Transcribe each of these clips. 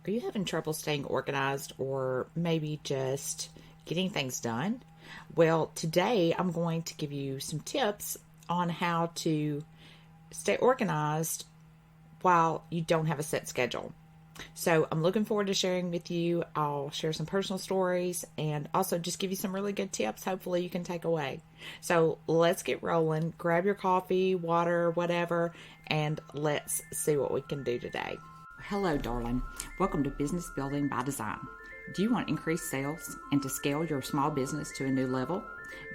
Are you having trouble staying organized or maybe just getting things done? Well, today I'm going to give you some tips on how to stay organized while you don't have a set schedule. So I'm looking forward to sharing with you. I'll share some personal stories and also just give you some really good tips hopefully you can take away. So let's get rolling. Grab your coffee, water, whatever, and let's see what we can do today. Hello, darling. Welcome to Business Building by Design. Do you want increased sales and to scale your small business to a new level?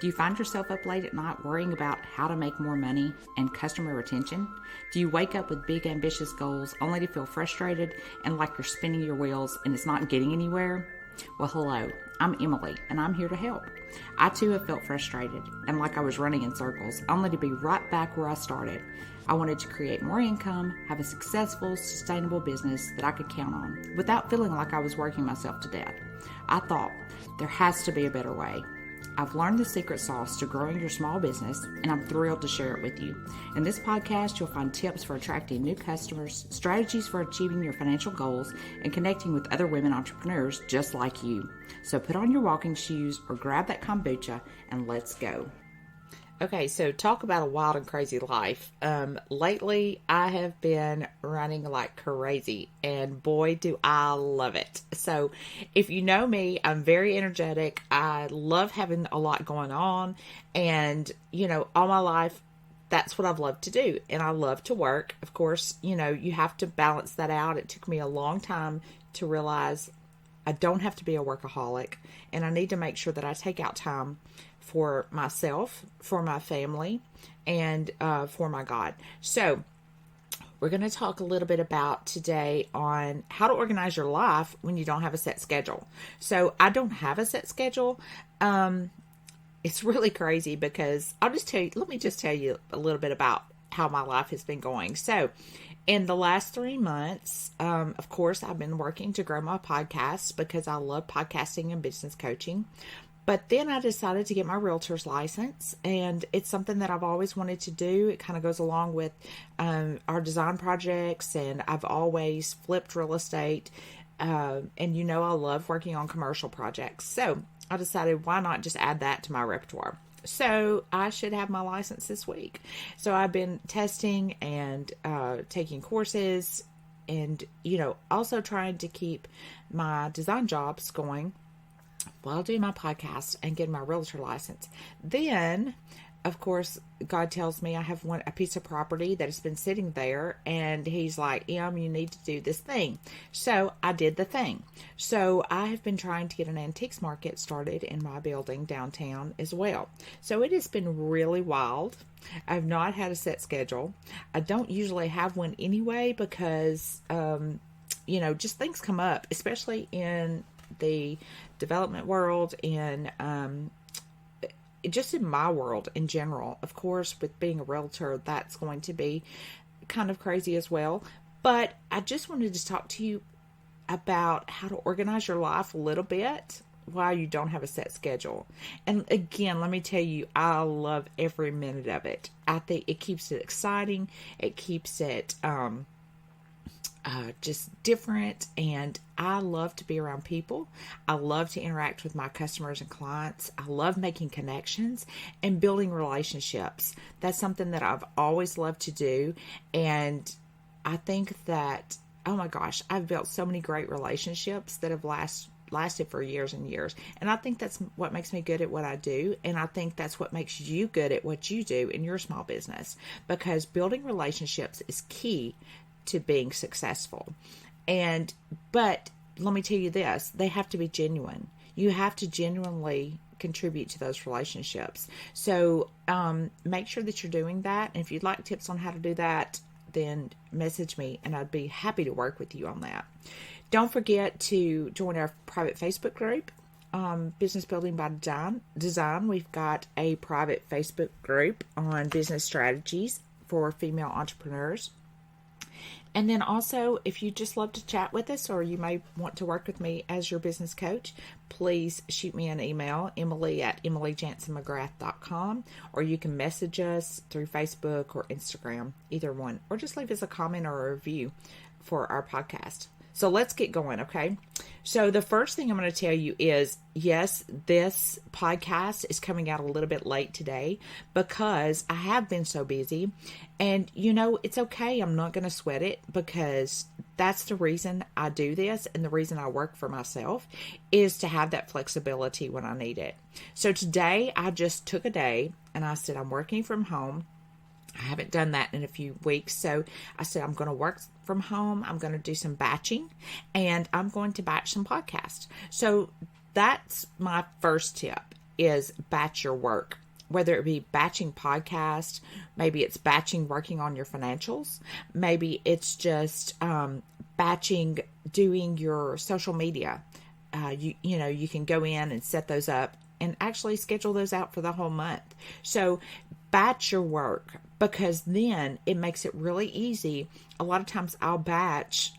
Do you find yourself up late at night worrying about how to make more money and customer retention? Do you wake up with big ambitious goals only to feel frustrated and like you're spinning your wheels and it's not getting anywhere? Well, hello, I'm Emily and I'm here to help. I too have felt frustrated and like I was running in circles only to be right back where I started. I wanted to create more income, have a successful, sustainable business that I could count on without feeling like I was working myself to death. I thought, there has to be a better way. I've learned the secret sauce to growing your small business, and I'm thrilled to share it with you. In this podcast, you'll find tips for attracting new customers, strategies for achieving your financial goals, and connecting with other women entrepreneurs just like you. So put on your walking shoes or grab that kombucha and let's go. Okay, so talk about a wild and crazy life. Lately, I have been running like crazy, and boy, do I love it. So, if you know me, I'm very energetic. I love having a lot going on, and all my life, that's what I've loved to do, and I love to work. Of course, you have to balance that out. It took me a long time to realize I don't have to be a workaholic, and I need to make sure that I take out time for myself, for my family, and for my God. So we're going to talk a little bit about today on how to organize your life when you don't have a set schedule. So I don't have a set schedule. It's really crazy because let me just tell you a little bit about how my life has been going. So in the last 3 months, of course, I've been working to grow my podcast because I love podcasting and business coaching. But then I decided to get my realtor's license, and it's something that I've always wanted to do. It kind of goes along with our design projects, and I've always flipped real estate, and I love working on commercial projects. So I decided, why not just add that to my repertoire? So I should have my license this week. So I've been testing and taking courses, and also trying to keep my design jobs going while doing my podcast and getting my realtor license. Then, of course, God tells me I have a piece of property that has been sitting there, and he's like, you need to do this thing. So I did the thing. So I have been trying to get an antiques market started in my building downtown as well. So it has been really wild. I've not had a set schedule. I don't usually have one anyway because, just things come up, especially in the development world and just in my world in general. Of course, with being a realtor, that's going to be kind of crazy as well. But I just wanted to talk to you about how to organize your life a little bit while you don't have a set schedule. And again, let me tell you, I love every minute of it. I think it keeps it exciting. It keeps it just different, and I love to be around people. I love to interact with my customers and clients. I love making connections and building relationships. That's something that I've always loved to do, and I think that, oh my gosh, I've built so many great relationships that have lasted for years and years, and I think that's what makes me good at what I do, and I think that's what makes you good at what you do in your small business, because building relationships is key to being successful. But let me tell you this, they have to be genuine. You have to genuinely contribute to those relationships. So make sure that you're doing that. And if you'd like tips on how to do that, then message me and I'd be happy to work with you on that. Don't forget to join our private Facebook group, Business Building by Design. We've got a private Facebook group on business strategies for female entrepreneurs. And then also, if you just love to chat with us, or you may want to work with me as your business coach, please shoot me an email, emily@emilyjansonmcgrath.com, or you can message us through Facebook or Instagram, either one, or just leave us a comment or a review for our podcast. So let's get going, okay? So the first thing I'm going to tell you is, yes, this podcast is coming out a little bit late today because I have been so busy. And, it's okay. I'm not going to sweat it because that's the reason I do this. And the reason I work for myself is to have that flexibility when I need it. So today I just took a day and I said, I'm working from home. I haven't done that in a few weeks. So I said, I'm going to work from home. I'm going to do some batching and I'm going to batch some podcasts. So that's my first tip is batch your work, whether it be batching podcasts, maybe it's batching working on your financials. Maybe it's just batching doing your social media. You can go in and set those up and actually schedule those out for the whole month. So batch your work because then it makes it really easy. A lot of times I'll batch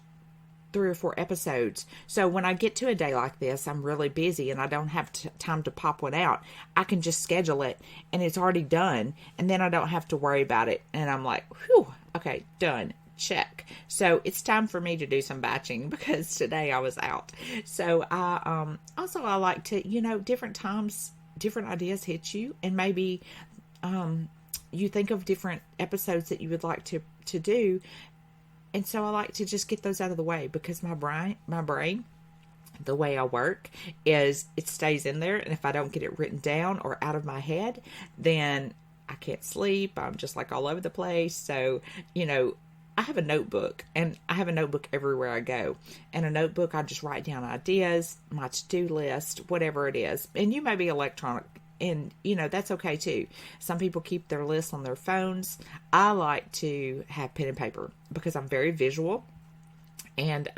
3 or 4 episodes. So when I get to a day like this, I'm really busy and I don't have time to pop one out. I can just schedule it and it's already done. And then I don't have to worry about it. And I'm like, whew, okay, done. Check. So it's time for me to do some batching because today I was out. So I like to, different times, different ideas hit you and maybe you think of different episodes that you would like to do. And so I like to just get those out of the way because my brain, the way I work is it stays in there. And if I don't get it written down or out of my head, then I can't sleep. I'm just like all over the place. So, I have a notebook and I have a notebook everywhere I go. And a notebook, I just write down ideas, my to-do list, whatever it is. And you may be electronic and, that's okay too. Some people keep their lists on their phones. I like to have pen and paper because I'm very visual. And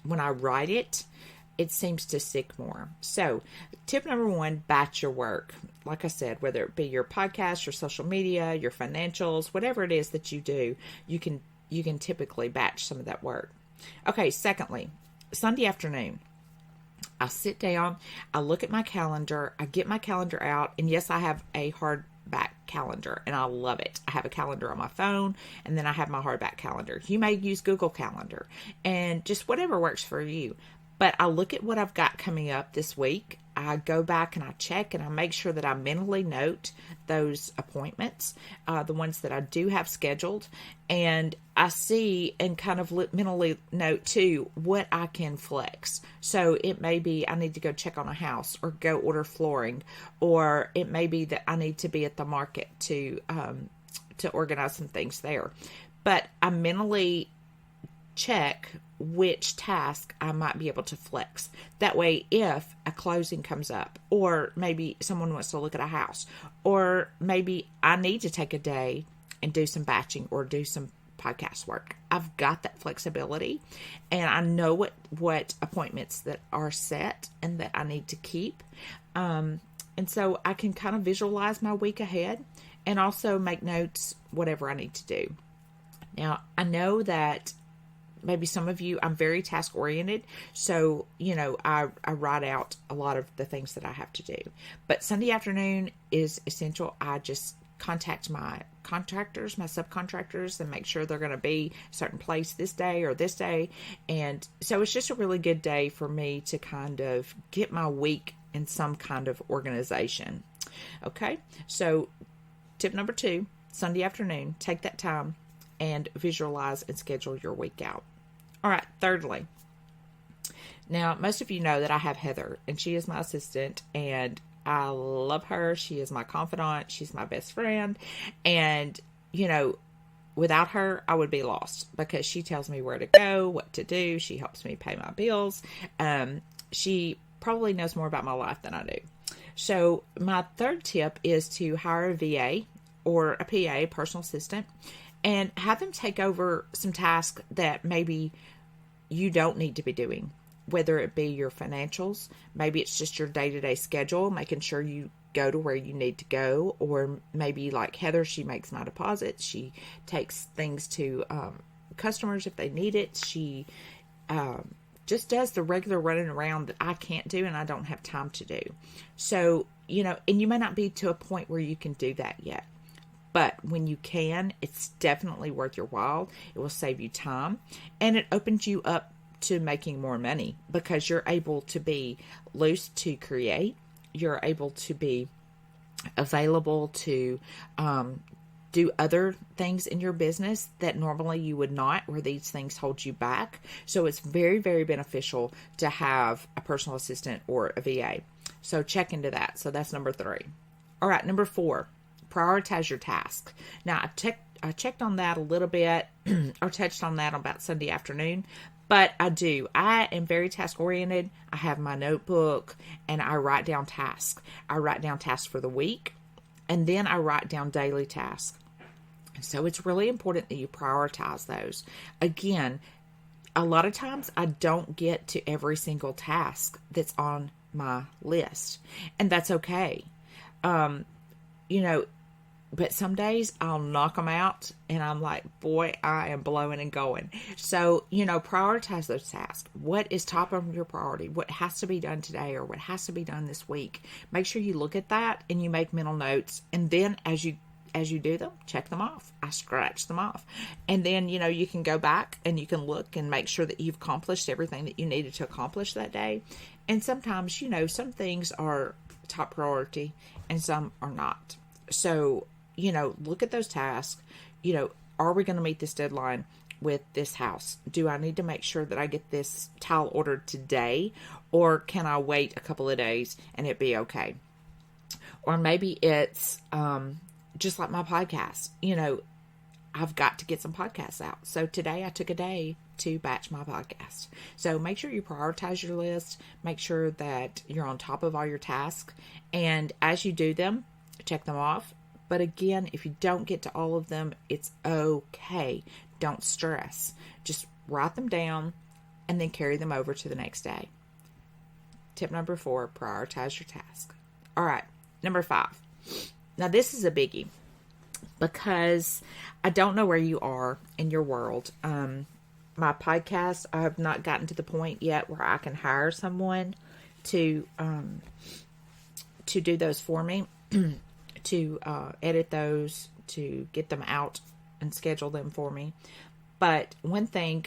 when I write it, it seems to stick more. So tip number 1, batch your work. Like I said, whether it be your podcast, your social media, your financials, whatever it is that you do, you can typically batch some of that work. Okay, secondly, Sunday afternoon, I sit down, I look at my calendar, I get my calendar out, and yes, I have a hardback calendar, and I love it. I have a calendar on my phone, and then I have my hardback calendar. You may use Google Calendar, and just whatever works for you. But I look at what I've got coming up this week. I go back and I check and I make sure that I mentally note those appointments, the ones that I do have scheduled. And I see and kind of mentally note too what I can flex. So it may be I need to go check on a house or go order flooring, or it may be that I need to be at the market to organize some things there. But I mentally check which task I might be able to flex. That way, if a closing comes up, or maybe someone wants to look at a house, or maybe I need to take a day and do some batching or do some podcast work, I've got that flexibility and I know what appointments that are set and that I need to keep. And so I can kind of visualize my week ahead and also make notes, whatever I need to do. Now, I know that maybe some of you, I'm very task oriented. So, I write out a lot of the things that I have to do. But Sunday afternoon is essential. I just contact my contractors, my subcontractors, and make sure they're going to be a certain place this day or this day. And so it's just a really good day for me to kind of get my week in some kind of organization. Okay. So tip number 2, Sunday afternoon, take that time and visualize and schedule your week out. All right, thirdly, now most of you know that I have Heather, and she is my assistant, and I love her. She is my confidant. She's my best friend, and, without her, I would be lost because she tells me where to go, what to do. She helps me pay my bills. She probably knows more about my life than I do. So my third tip is to hire a VA or a PA, personal assistant, and have them take over some tasks that maybe you don't need to be doing, whether it be your financials, maybe it's just your day-to-day schedule, making sure you go to where you need to go, or maybe like Heather, she makes my deposits, she takes things to customers if they need it, she just does the regular running around that I can't do and I don't have time to do. So, and you may not be to a point where you can do that yet. But when you can, it's definitely worth your while. It will save you time and it opens you up to making more money, because you're able to be loose to create. You're able to be available to do other things in your business that normally you would not, where these things hold you back. So it's very, very beneficial to have a personal assistant or a VA. So check into that. So that's number 3. All right, number 4, prioritize your task. Now, I checked on that a little bit, or touched on that about Sunday afternoon, but I am very task oriented. I have my notebook and I write down tasks. I write down tasks for the week, and then I write down daily tasks. So it's really important that you prioritize those. Again, a lot of times I don't get to every single task that's on my list, and that's okay. But some days I'll knock them out and I'm like, boy, I am blowing and going. So, prioritize those tasks. What is top of your priority? What has to be done today, or what has to be done this week? Make sure you look at that and you make mental notes. And then as you do them, check them off. I scratch them off. And then, you can go back and you can look and make sure that you've accomplished everything that you needed to accomplish that day. And sometimes, some things are top priority and some are not. So, look at those tasks. Are we going to meet this deadline with this house? Do I need to make sure that I get this tile ordered today, or can I wait a couple of days and it be okay? Or maybe it's just like my podcast. I've got to get some podcasts out. So today I took a day to batch my podcast. So make sure you prioritize your list. Make sure that you're on top of all your tasks. And as you do them, check them off. But again, if you don't get to all of them, it's okay. Don't stress. Just write them down and then carry them over to the next day. Tip number 4, prioritize your task. All right, number 5. Now this is a biggie, because I don't know where you are in your world. My podcast, I have not gotten to the point yet where I can hire someone to do those for me. To edit those, to get them out and schedule them for me. But one thing,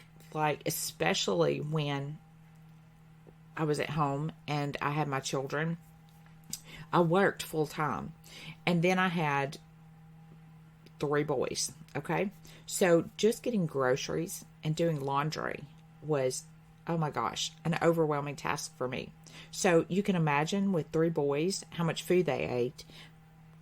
especially when I was at home and I had my children, I worked full time. And then I had 3 boys, okay? So just getting groceries and doing laundry was, oh my gosh, an overwhelming task for me. So you can imagine with 3 boys, how much food they ate,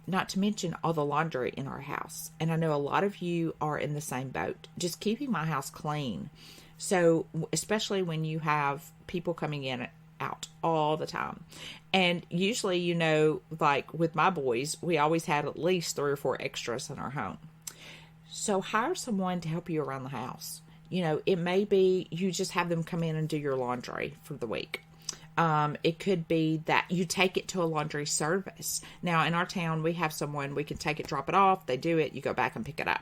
not to mention all the laundry in our house. And I know a lot of you are in the same boat, just keeping my house clean. So especially when you have people coming in and out all the time. And usually, with my boys, we always had at least 3 or 4 extras in our home. So hire someone to help you around the house. It may be you just have them come in and do your laundry for the week. It could be that you take it to a laundry service. Now, in our town, we have someone, we can take it, drop it off, they do it, you go back and pick it up.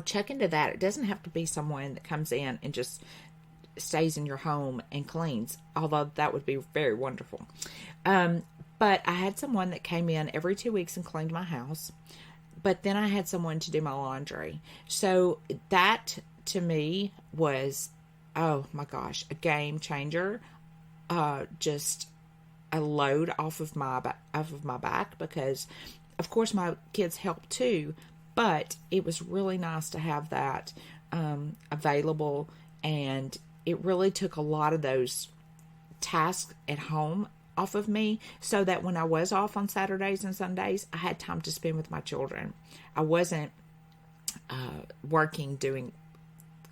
Check into that. It doesn't have to be someone that comes in and just stays in your home and cleans, although that would be very wonderful. But I had someone that came in every 2 weeks and cleaned my house, but then I had someone to do my laundry. So that, to me, was, oh my gosh, a game changer. Just a load off of my back, because of course my kids help too, but it was really nice to have that available, and it really took a lot of those tasks at home off of me, so that when I was off on Saturdays and Sundays, I had time to spend with my children. I wasn't working, doing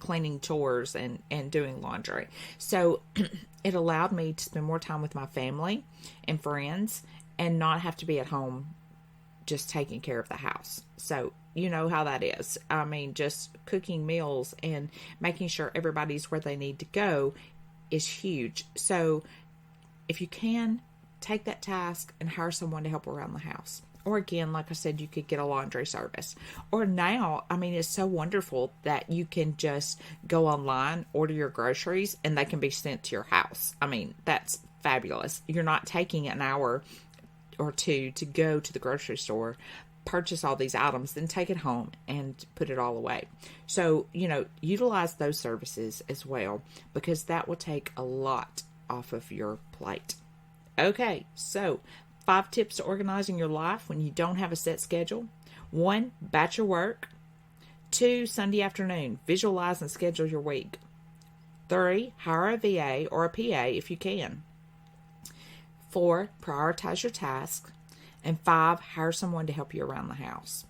cleaning chores and doing laundry. So it allowed me to spend more time with my family and friends and not have to be at home just taking care of the house. So you know how that is. I mean, just cooking meals and making sure everybody's where they need to go is huge. So if you can, take that task and hire someone to help around the house. Or again, like I said, you could get a laundry service. Or now, I mean, it's so wonderful that you can just go online, order your groceries, and they can be sent to your house. I mean, that's fabulous. You're not taking an hour or 2 to go to the grocery store, purchase all these items, then take it home and put it all away. So, utilize those services as well, because that will take a lot off of your plate. Okay, so 5 tips to organizing your life when you don't have a set schedule. 1, batch your work. 2, Sunday afternoon, visualize and schedule your week. 3, hire a VA or a PA if you can. 4, prioritize your tasks. And 5, hire someone to help you around the house.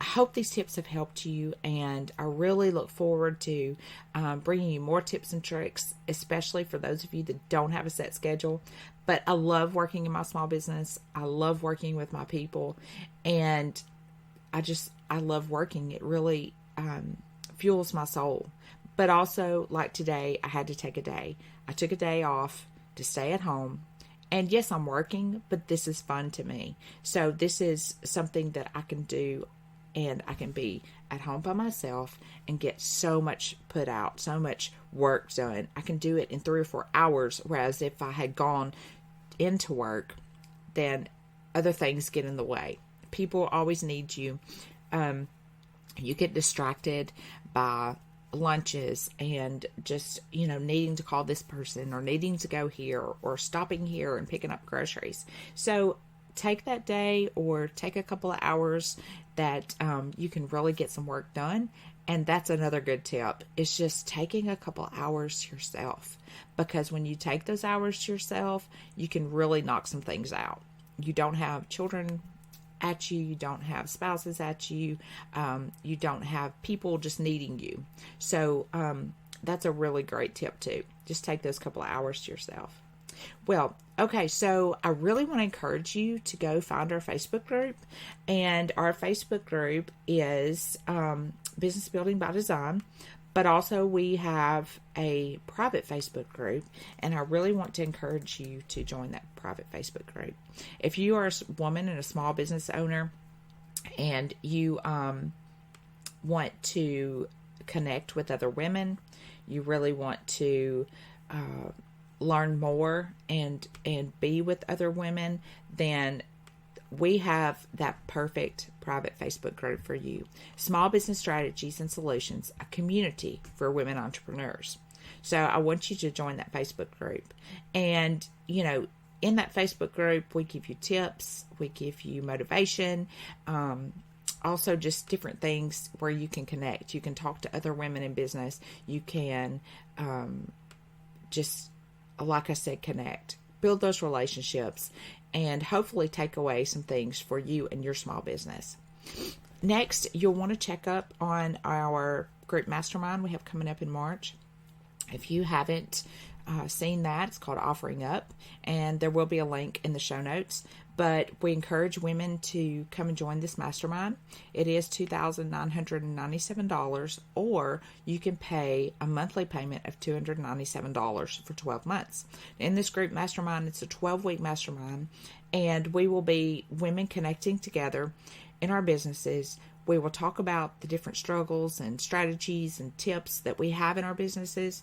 I hope these tips have helped you, and I really look forward to bringing you more tips and tricks, especially for those of you that don't have a set schedule. But I love working in my small business. I love working with my people, and I love working. It really fuels my soul. But also, like today, I had to take a day. I took a day off to stay at home. And yes, I'm working, but this is fun to me. So this is something that I can do, and I can be at home by myself and get so much put out, so much work done. I can do it in 3 or 4 hours, whereas if I had gone into work, then other things get in the way. People always need you. You get distracted by lunches and just, needing to call this person or needing to go here or stopping here and picking up groceries. So take that day or take a couple of hours that you can really get some work done. And that's another good tip. It's just taking a couple of hours to yourself, because when you take those hours to yourself, you can really knock some things out. You don't have children at you, you don't have spouses at you, you don't have people just needing you. So that's a really great tip too. Just take those couple of hours to yourself. Well, okay, so I really want to encourage you to go find our Facebook group. And our Facebook group is Business Building by Design. But also we have a private Facebook group, and I really want to encourage you to join that private Facebook group. If you are a woman and a small business owner and you want to connect with other women, you really want to learn more and be with other women, then we have that perfect private Facebook group for you. Small Business Strategies and Solutions, a community for women entrepreneurs. So I want you to join that Facebook group. And, in that Facebook group, we give you tips, we give you motivation, also just different things where you can connect. You can talk to other women in business. You can just, like I said, connect, build those relationships, and hopefully take away some things for you and your small business. Next, you'll want to check up on our group mastermind we have coming up in March. If you haven't seen that, it's called Offering Up, and there will be a link in the show notes. But we encourage women to come and join this mastermind. It is $2,997, or you can pay a monthly payment of $297 for 12 months. In this group mastermind, it's a 12-week mastermind, and we will be women connecting together in our businesses. We will talk about the different struggles and strategies and tips that we have in our businesses.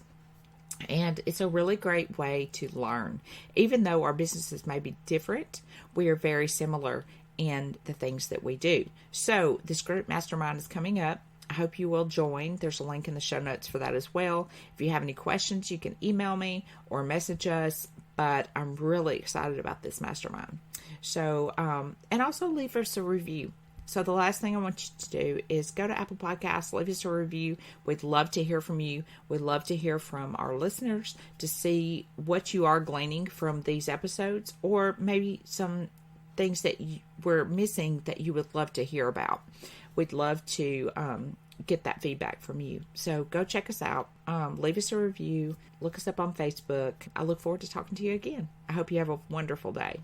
And it's a really great way to learn. Even though our businesses may be different, we are very similar in the things that we do. So this group mastermind is coming up. I hope you will join. There's a link in the show notes for that as well. If you have any questions, you can email me or message us. But I'm really excited about this mastermind. So, and also leave us a review. So the last thing I want you to do is go to Apple Podcasts, leave us a review. We'd love to hear from you. We'd love to hear from our listeners to see what you are gleaning from these episodes, or maybe some things that we're missing that you would love to hear about. We'd love to get that feedback from you. So go check us out. Leave us a review. Look us up on Facebook. I look forward to talking to you again. I hope you have a wonderful day.